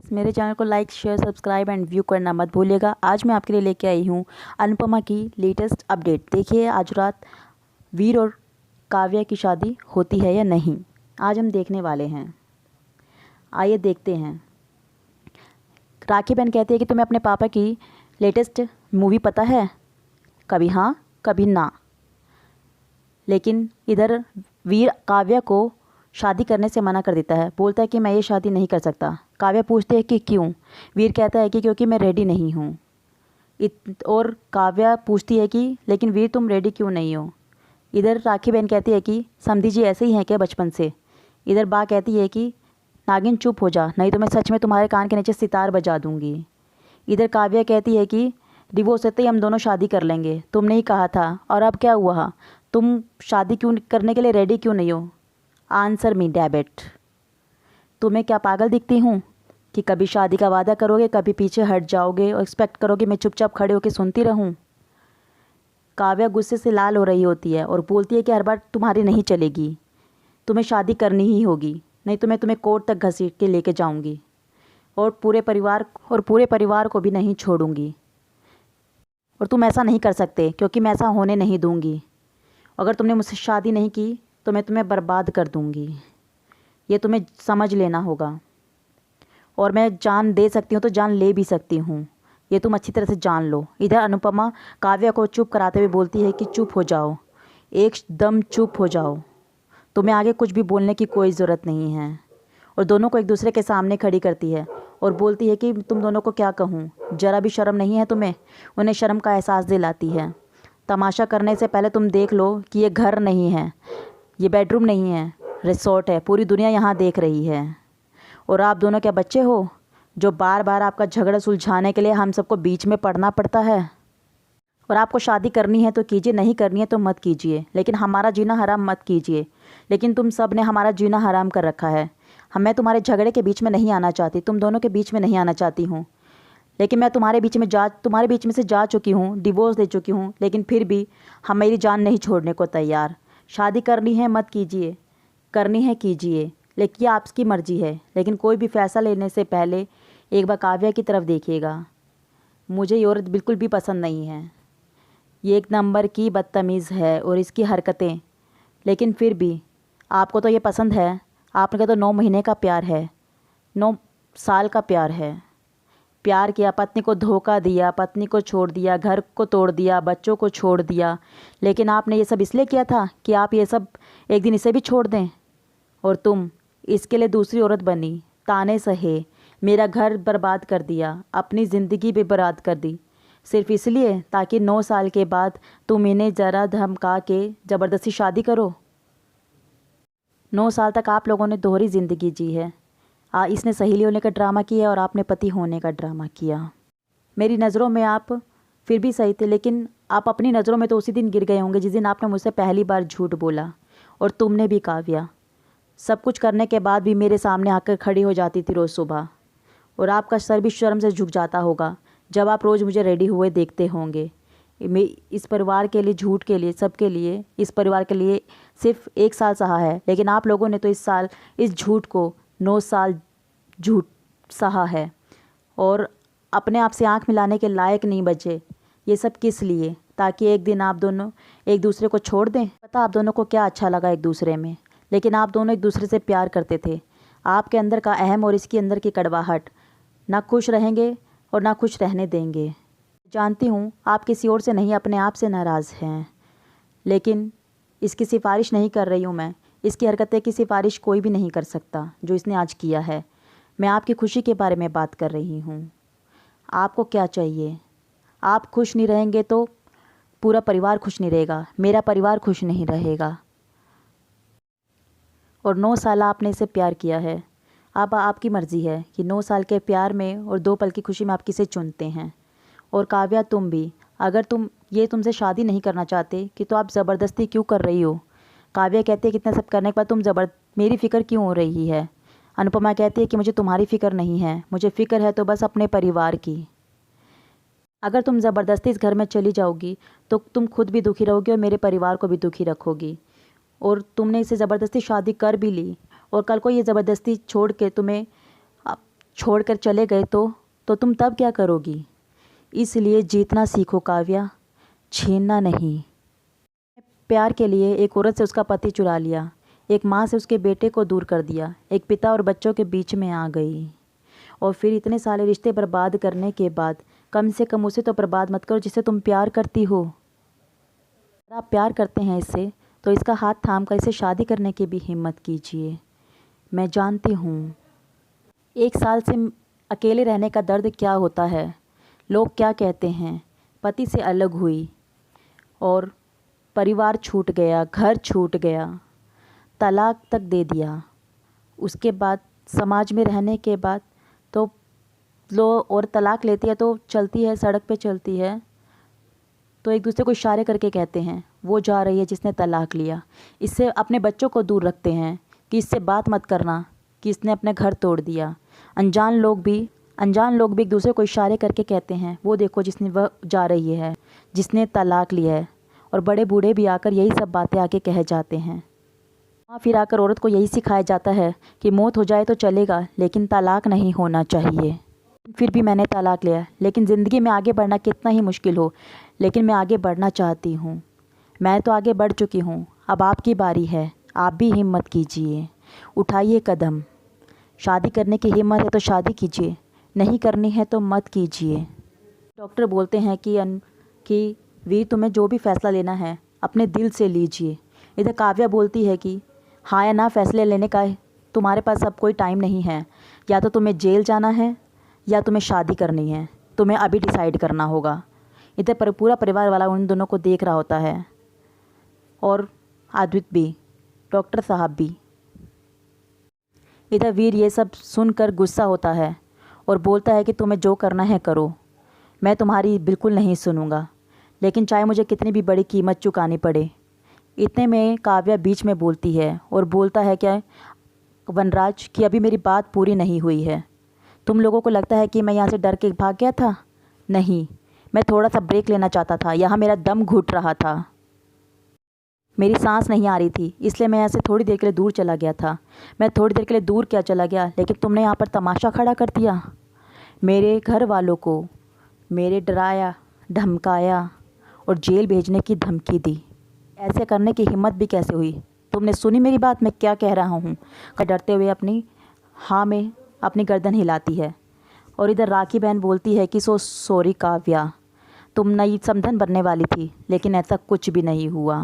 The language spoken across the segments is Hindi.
मेरे चैनल को like share subscribe and view करना मत भूलिएगा। आज मैं आपके लिए लेके आई हूँ अनुपमा की लेटेस्ट अपडेट। देखिए आज रात वीर और काव्या की शादी होती है या नहीं, आज हम देखने वाले हैं। आइए देखते हैं। राखी बहन कहती है कि तुम्हें अपने पापा की लेटेस्ट मूवी पता है? कभी हाँ कभी ना। लेकिन इधर वीर काव्या को शादी करने से मना कर देता है, बोलता है कि मैं ये शादी नहीं कर सकता। काव्या पूछती है कि क्यों? वीर कहता है कि क्योंकि मैं रेडी नहीं हूँ। और काव्या पूछती है कि लेकिन वीर तुम रेडी क्यों नहीं हो? इधर राखी बहन कहती है कि समधी जी ऐसे ही हैं क्या बचपन से? इधर बा कहती है कि नागिन चुप हो जा, नहीं तो मैं सच में तुम्हारे कान के नीचे सितार बजा दूंगी। इधर काव्या कहती है कि डिवोर्स होते ही हम दोनों शादी कर लेंगे, तुमने ही कहा था, और अब क्या हुआ? तुम शादी क्यों करने के लिए रेडी क्यों नहीं हो? Answer me debit. तुम्हें क्या पागल दिखती हूँ कि कभी शादी का वादा करोगे, कभी पीछे हट जाओगे और एक्सपेक्ट करोगे मैं चुपचाप खड़े होकर सुनती रहूँ? काव्या गुस्से से लाल हो रही होती है और बोलती है कि हर बार तुम्हारी नहीं चलेगी, तुम्हें शादी करनी ही होगी, नहीं तो मैं तुम्हें कोर्ट तक घसीट के लेके जाऊंगी और पूरे परिवार को भी नहीं छोड़ूंगी। और तुम ऐसा नहीं कर सकते क्योंकि मैं ऐसा होने नहीं दूंगी। अगर तुमने मुझसे शादी नहीं की तो मैं तुम्हें बर्बाद कर दूंगी, ये तुम्हें समझ लेना होगा। और मैं जान दे सकती हूँ तो जान ले भी सकती हूँ, ये तुम अच्छी तरह से जान लो। इधर अनुपमा काव्या को चुप कराते हुए बोलती है कि चुप हो जाओ, एकदम चुप हो जाओ, तुम्हें आगे कुछ भी बोलने की कोई ज़रूरत नहीं है। और दोनों को एक दूसरे के सामने खड़ी करती है और बोलती है कि तुम दोनों को क्या कहूँ, ज़रा भी शर्म नहीं है तुम्हें? उन्हें शर्म का एहसास दिलाती है। तमाशा करने से पहले तुम देख लो कि ये घर नहीं है, ये बेडरूम नहीं है, रिसोर्ट है, पूरी दुनिया यहाँ देख रही है। और आप दोनों क्या बच्चे हो जो बार बार आपका झगड़ा सुलझाने के लिए हम सबको बीच में पड़ना पड़ता है? और आपको शादी करनी है तो कीजिए, नहीं करनी है तो मत कीजिए, लेकिन हमारा जीना हराम मत कीजिए। लेकिन तुम सब ने हमारा जीना हराम कर रखा है। मैं तुम्हारे झगड़े के बीच में नहीं आना चाहती, तुम दोनों के बीच में नहीं आना चाहती हूँ, लेकिन मैं तुम्हारे बीच में से जा चुकी हूँ, डिवोर्स दे चुकी हूँ, लेकिन फिर भी हम मेरी जान नहीं छोड़ने को तैयार। शादी करनी है मत कीजिए, करनी है कीजिए, लेकिन ये आपकी मर्जी है। लेकिन कोई भी फैसला लेने से पहले एक बार काव्या की तरफ देखिएगा। मुझे ये औरत बिल्कुल भी पसंद नहीं है, ये एक नंबर की बदतमीज़ है और इसकी हरकतें। लेकिन फिर भी आपको तो ये पसंद है, आपने कहा तो 9 महीने का प्यार है, 9 साल का प्यार है। प्यार किया, पत्नी को धोखा दिया, पत्नी को छोड़ दिया, घर को तोड़ दिया, बच्चों को छोड़ दिया, लेकिन आपने ये सब इसलिए किया था कि आप ये सब एक दिन इसे भी छोड़ दें। और तुम इसके लिए दूसरी औरत बनी, ताने सहे, मेरा घर बर्बाद कर दिया, अपनी ज़िंदगी भी बर्बाद कर दी, सिर्फ इसलिए ताकि 9 साल के बाद तुम इन्हें ज़रा धमका के ज़बरदस्ती शादी करो। 9 साल तक आप लोगों ने दोहरी ज़िंदगी जी है। इसने सहेली होने का ड्रामा किया और आपने पति होने का ड्रामा किया। मेरी नज़रों में आप फिर भी सही थे, लेकिन आप अपनी नज़रों में तो उसी दिन गिर गए होंगे जिस दिन आपने मुझसे पहली बार झूठ बोला। और तुमने भी काव्या, सब कुछ करने के बाद भी मेरे सामने आकर खड़ी हो जाती थी रोज़ सुबह, और आपका सर भी शर्म से झुक जाता होगा जब आप रोज़ मुझे रेडी हुए देखते होंगे। मैं इस परिवार के लिए, झूठ के लिए, सबके लिए, इस परिवार के लिए सिर्फ 1 साल सहा है, लेकिन आप लोगों ने तो इस झूठ को 9 साल झूठ सहा है और अपने आप से आंख मिलाने के लायक नहीं बचे। ये सब किस लिए? ताकि एक दिन आप दोनों एक दूसरे को छोड़ दें। पता आप दोनों को क्या अच्छा लगा एक दूसरे में, लेकिन आप दोनों एक दूसरे से प्यार करते थे। आपके अंदर का अहम और इसके अंदर की कड़वाहट, ना खुश रहेंगे और ना खुश रहने देंगे। जानती हूँ आप किसी और से नहीं, अपने आप से नाराज़ हैं, लेकिन इसकी सिफारिश नहीं कर रही हूँ मैं। इसकी हरकतें की सिफारिश कोई भी नहीं कर सकता जो इसने आज किया है। मैं आपकी खुशी के बारे में बात कर रही हूँ। आपको क्या चाहिए? आप खुश नहीं रहेंगे तो पूरा परिवार खुश नहीं रहेगा, मेरा परिवार खुश नहीं रहेगा। और 9 साल आपने इसे प्यार किया है। अब आपकी मर्ज़ी है कि 9 साल के प्यार में और 2 पल की खुशी में आप किसे चुनते हैं। और काव्या तुम भी, अगर तुमसे शादी नहीं करना चाहते कि तो आप ज़बरदस्ती क्यों कर रही हो? काव्या कहती है कितना सब करने के बाद मेरी फ़िक्र क्यों हो रही है? अनुपमा कहती है कि मुझे तुम्हारी फ़िक्र नहीं है, मुझे फ़िक्र है तो बस अपने परिवार की। अगर तुम ज़बरदस्ती इस घर में चली जाओगी तो तुम खुद भी दुखी रहोगी और मेरे परिवार को भी दुखी रखोगी। और तुमने इसे ज़बरदस्ती शादी कर भी ली और कल को ये ज़बरदस्ती छोड़ के तुम्हें छोड़कर चले गए तो तुम तब क्या करोगी? इसलिए जीतना सीखो काव्या, छीनना नहीं। प्यार के लिए एक औरत से उसका पति चुरा लिया, एक माँ से उसके बेटे को दूर कर दिया, एक पिता और बच्चों के बीच में आ गई, और फिर इतने सारे रिश्ते बर्बाद करने के बाद कम से कम उसे तो बर्बाद मत करो जिसे तुम प्यार करती हो। अगर आप प्यार करते हैं इससे तो इसका हाथ थाम कर इसे शादी करने की भी हिम्मत कीजिए। मैं जानती हूँ 1 साल से अकेले रहने का दर्द क्या होता है, लोग क्या कहते हैं। पति से अलग हुई और परिवार छूट गया, घर छूट गया, तलाक तक दे दिया। उसके बाद समाज में रहने के बाद तो लोग और तलाक लेती है तो चलती है, सड़क पे चलती है तो एक दूसरे को इशारे करके कहते हैं वो जा रही है जिसने तलाक लिया। इससे अपने बच्चों को दूर रखते हैं कि इससे बात मत करना कि इसने अपने घर तोड़ दिया। अनजान लोग भी एक दूसरे को इशारे करके कहते हैं वो देखो जिसने वह जा रही है, जिसने तलाक लिया है। और बड़े बूढ़े भी आकर यही सब बातें आके कह जाते हैं। फिर आकर औरत को यही सिखाया जाता है कि मौत हो जाए तो चलेगा लेकिन तलाक नहीं होना चाहिए। फिर भी मैंने तलाक लिया, लेकिन ज़िंदगी में आगे बढ़ना कितना ही मुश्किल हो, लेकिन मैं आगे बढ़ना चाहती हूँ। मैं तो आगे बढ़ चुकी हूँ, अब आपकी बारी है। आप भी हिम्मत कीजिए, उठाइए कदम। शादी करने की हिम्मत है तो शादी कीजिए, नहीं करनी है तो मत कीजिए। डॉक्टर बोलते हैं कि वीर तुम्हें जो भी फ़ैसला लेना है अपने दिल से लीजिए। इधर काव्या बोलती है कि हाँ या ना फैसले लेने का तुम्हारे पास अब कोई टाइम नहीं है, या तो तुम्हें जेल जाना है या तुम्हें शादी करनी है, तुम्हें अभी डिसाइड करना होगा। इधर पूरा परिवार वाला उन दोनों को देख रहा होता है और आदित्य भी, डॉक्टर साहब भी। इधर वीर ये सब सुनकर गुस्सा होता है और बोलता है कि तुम्हें जो करना है करो, मैं तुम्हारी बिल्कुल नहीं सुनूंगा, लेकिन चाहे मुझे कितनी भी बड़ी कीमत चुकानी पड़े। इतने में काव्या बीच में बोलती है और बोलता है क्या वनराज कि अभी मेरी बात पूरी नहीं हुई है। तुम लोगों को लगता है कि मैं यहाँ से डर के भाग गया था? नहीं, मैं थोड़ा सा ब्रेक लेना चाहता था, यहाँ मेरा दम घुट रहा था, मेरी सांस नहीं आ रही थी, इसलिए मैं यहाँ से थोड़ी देर के लिए दूर चला गया था। मैं थोड़ी देर के लिए दूर क्या चला गया, लेकिन तुमने यहाँ पर तमाशा खड़ा कर दिया। मेरे घर वालों को मेरे डराया, धमकाया और जेल भेजने की धमकी दी। ऐसे करने की हिम्मत भी कैसे हुई? तुमने सुनी मेरी बात, मैं क्या कह रहा हूँ? डरते हुए अपनी हाँ में अपनी गर्दन हिलाती है। और इधर राखी बहन बोलती है कि सॉरी काव्या, तुम नई समधन बनने वाली थी, लेकिन ऐसा कुछ भी नहीं हुआ।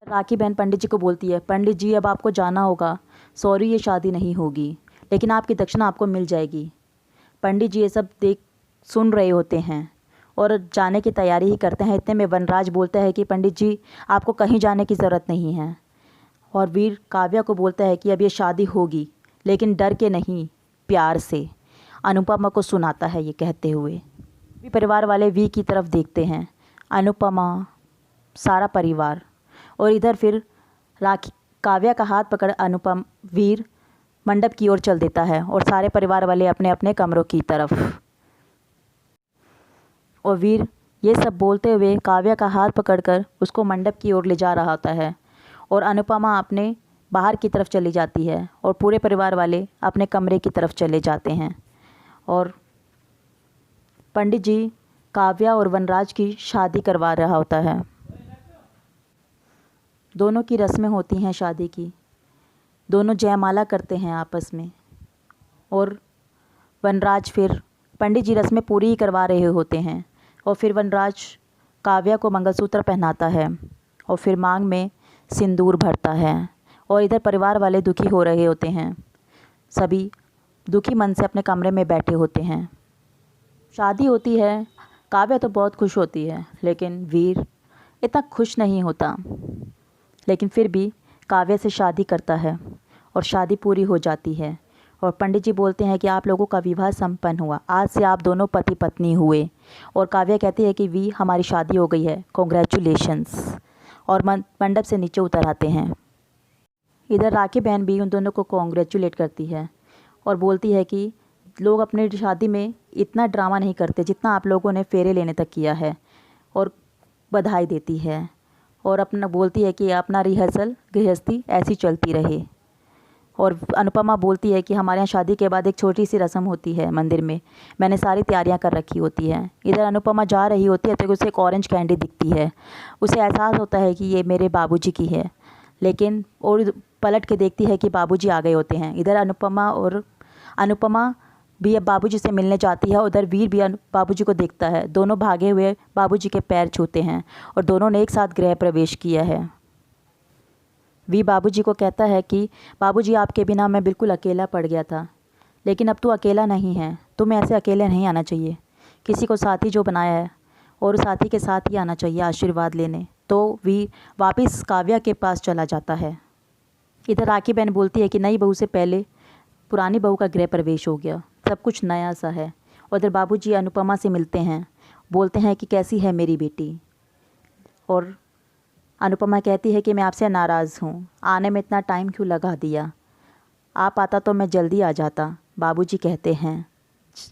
राखी बहन पंडित जी को बोलती है, पंडित जी अब आपको जाना होगा, सॉरी ये शादी नहीं होगी, लेकिन आपकी दक्षिणा आपको मिल जाएगी। पंडित जी ये सब सुन रहे होते हैं और जाने की तैयारी ही करते हैं। इतने में वनराज बोलता है कि पंडित जी आपको कहीं जाने की ज़रूरत नहीं है। और वीर काव्या को बोलता है कि अब ये शादी होगी, लेकिन डर के नहीं, प्यार से। अनुपमा को सुनाता है ये कहते हुए। भी परिवार वाले वी की तरफ देखते हैं, अनुपमा, सारा परिवार। और इधर फिर काव्या का हाथ पकड़ वीर मंडप की ओर चल देता है और सारे परिवार वाले अपने अपने कमरों की तरफ। और वीर ये सब बोलते हुए काव्या का हाथ पकड़कर उसको मंडप की ओर ले जा रहा होता है और अनुपमा अपने बाहर की तरफ चली जाती है और पूरे परिवार वाले अपने कमरे की तरफ चले जाते हैं। और पंडित जी काव्या और वनराज की शादी करवा रहा होता है। दोनों की रस्में होती हैं शादी की, दोनों जयमाला करते हैं आपस में। और वनराज फिर पंडित जी रस्में पूरी ही करवा रहे होते हैं और फिर वनराज काव्या को मंगलसूत्र पहनाता है और फिर मांग में सिंदूर भरता है। और इधर परिवार वाले दुखी हो रहे होते हैं, सभी दुखी मन से अपने कमरे में बैठे होते हैं। शादी होती है, काव्या तो बहुत खुश होती है, लेकिन वीर इतना खुश नहीं होता। लेकिन फिर भी काव्या से शादी करता है और शादी पूरी हो जाती है। और पंडित जी बोलते हैं कि आप लोगों का विवाह संपन्न हुआ, आज से आप दोनों पति पत्नी हुए। और काव्या कहती है कि वी हमारी शादी हो गई है, कॉन्ग्रेचुलेशंस। और मंडप से नीचे उतर आते हैं। इधर राखी बहन भी उन दोनों को कॉन्ग्रेचुलेट करती है और बोलती है कि लोग अपनी शादी में इतना ड्रामा नहीं करते जितना आप लोगों ने फेरे लेने तक किया है, और बधाई देती है और अपना बोलती है कि अपना रिहर्सल गृहस्थी ऐसी चलती रहे। और अनुपमा बोलती है कि हमारे यहाँ शादी के बाद एक छोटी सी रस्म होती है मंदिर में, मैंने सारी तैयारियां कर रखी होती हैं। इधर अनुपमा जा रही होती है तो उसे एक ऑरेंज कैंडी दिखती है। उसे एहसास होता है कि ये मेरे बाबूजी की है, लेकिन और पलट के देखती है कि बाबूजी आ गए होते हैं। इधर अनुपमा भी अब बाबूजी से मिलने जाती है। उधर वीर भी बाबूजी को देखता है। दोनों भागे हुए बाबूजी के पैर छूते हैं और दोनों ने एक साथ गृह प्रवेश किया है। वीर बाबूजी को कहता है कि बाबूजी, आपके बिना मैं बिल्कुल अकेला पड़ गया था, लेकिन अब तू अकेला नहीं है। तुम्हें ऐसे अकेले नहीं आना चाहिए। किसी को साथी जो बनाया है और उस साथी के साथ ही आना चाहिए आशीर्वाद लेने। तो वीर वापस काव्या के पास चला जाता है। इधर राखी बहन बोलती है कि नई बहू से पहले पुरानी बहू का गृह प्रवेश हो गया, सब कुछ नया सा है। उधर बाबूजी अनुपमा से मिलते हैं, बोलते हैं कि कैसी है मेरी बेटी। और अनुपमा कहती है कि मैं आपसे नाराज़ हूँ, आने में इतना टाइम क्यों लगा दिया, आप आता तो मैं जल्दी आ जाता। बाबूजी कहते हैं,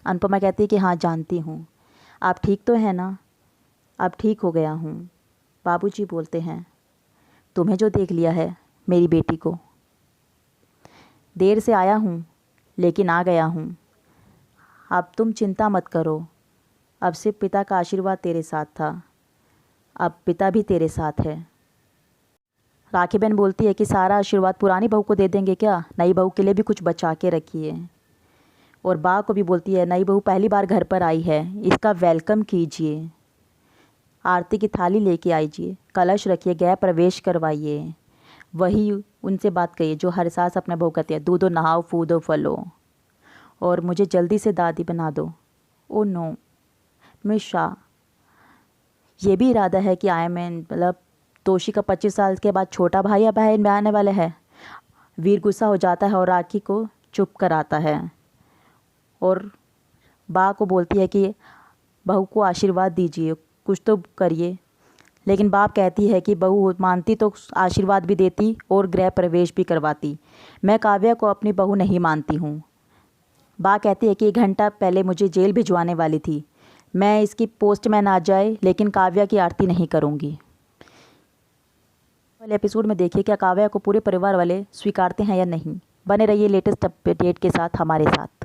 अनुपमा कहती है कि हाँ जानती हूँ। आप ठीक तो हैं ना? अब ठीक हो गया हूँ। बाबूजी बोलते हैं, तुम्हें जो देख लिया है मेरी बेटी को। देर से आया हूँ लेकिन आ गया हूँ। अब तुम चिंता मत करो, अब सिर्फ पिता का आशीर्वाद तेरे साथ था, अब पिता भी तेरे साथ है। राखी बहन बोलती है कि सारा आशीर्वाद पुरानी बहू को दे देंगे क्या? नई बहू के लिए भी कुछ बचा के रखिए। और बा को भी बोलती है, नई बहू पहली बार घर पर आई है, इसका वेलकम कीजिए, आरती की थाली लेके आइए, कलश रखिए, गृह प्रवेश करवाइए। वही उनसे बात कहिए जो हर सास अपने बहू कहती है, दूधो नहाओ फूदो फलो, और मुझे जल्दी से दादी बना दो। ओ नो मिशा, ये भी इरादा है कि मतलब तोशी का 25 साल के बाद छोटा भाई या बहन में आने वाले हैं। वीर गुस्सा हो जाता है और राखी को चुप कराता है और बा को बोलती है कि बहू को आशीर्वाद दीजिए, कुछ तो करिए। लेकिन बाप कहती है कि बहू मानती तो आशीर्वाद भी देती और गृह प्रवेश भी करवाती। मैं काव्या को अपनी बहू नहीं मानती हूँ। बा कहती है कि 1 घंटा पहले मुझे जेल भिजवाने वाली थी, मैं इसकी पोस्टमैन आ जाए लेकिन काव्या की आरती नहीं करूँगी। वाले एपिसोड में देखिए क्या काव्या को पूरे परिवार वाले स्वीकारते हैं या नहीं। बने रहिए लेटेस्ट अपडेट के साथ हमारे साथ।